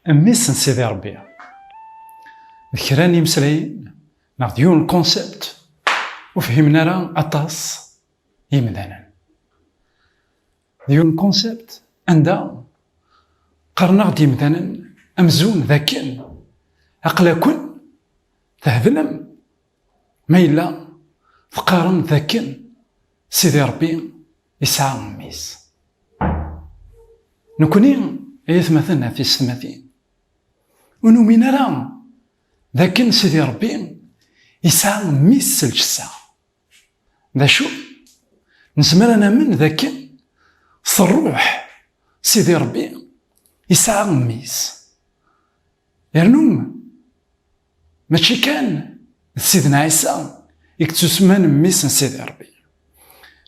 ميس سيدي ربي ذكراني مسلايين ناخ ديون الكونسيبت وفهمنا راه اطاس يمدانا ديون الكونسيبت عندها قرنا ديمدانا امزون ذاكن عقلا كن تهذلم ما إلا فقارن ذاكن سيدي ربي يسعى ميس نكوني يثمثلنا في السماثين ونؤمن راه ذاكن سيدي ربي يسعى ميس الجسا ذا شو نسمر أنا من ذاكن صروح سيدي ربي يسعى ميس يرنوم ماشي كان سيدنا عيسى يكتسمان ميس سيدي ربي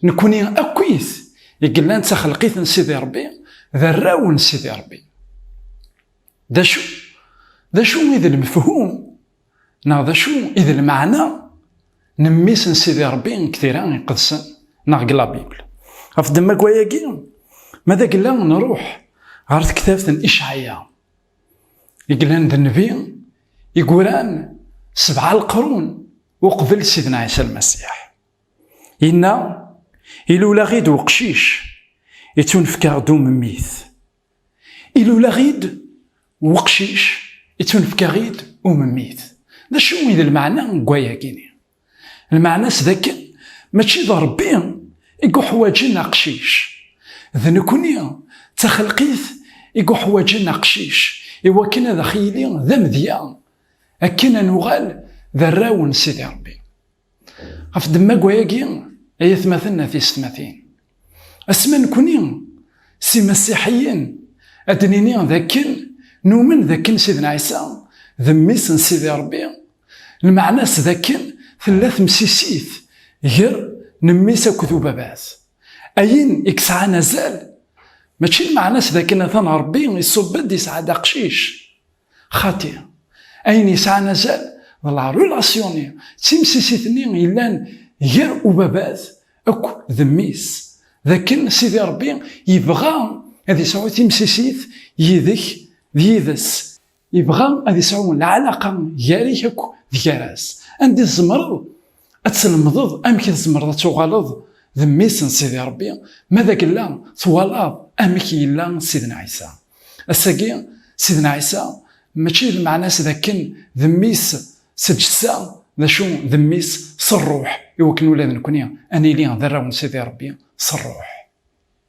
نكوني أكويث يقلان تخلقيث سيدي ربي ذا راون سيدي ربي ذا شو إذا المفهوم ذا شو إذا المعنى نميس سيدي ربي كثيرا يقدسن قلا بيبل غف دما كواياكي ماذا قلنا نروح عرض كتابة إشعياء يقلان ذا النبي يقولان 7 القرون وقبل سيدنا عيسى المسيح إنا إلو لاغيد وقشيش يتون فكار دوم ميث إلو لاغيد وقشيش يتون فكاغيد ومميث ذا شو إذا المعنى كواياكيني المعنى سذاك ماشي ذا ربي يقو حواجنا قشيش ذا نكوني تخلقيث يقو حواجنا قشيش إوا كنا ذا خيلي ذا مذيان أكنا نغال ذا راون سيدي ربي غف دما كواياكي أي ثمثلنا في ستماثين أسما نكوني سي مسيحيين أدنيني ذاكن نؤمن ذاكن سيدنا عيسى ذميس سيدي ربي المعنى ذاكن 3 مسيسيث غير نميس كذوبابات أين إكسعى نزال ماشي المعنى ذاكن ثان ربي يصبد يسعى داقشيش خاطئ أين يسعى نزال لا ريلاسيوني تيمسيسيثني إلان غير وبابات أكو ذميس ذاكن سيدي ربي يبغى هذي يسعو تيمسيسيث يذك ذيذس يبغى هذي يسعو العلاقة ياريك أكو ذكراس عندي الزمرض أتسلمضض أمك الزمرض تغالض ذميس سيدي ربي ماذا قلنا ثوالض أمك إلا سيدنا عيسى الساقي سيدنا عيسى ماشي المعنى ذاكن ذميس سجسا ذا شو ذميس صروح يوكن ولاد نكوني أنا لي ذراون سيدي ربي صروح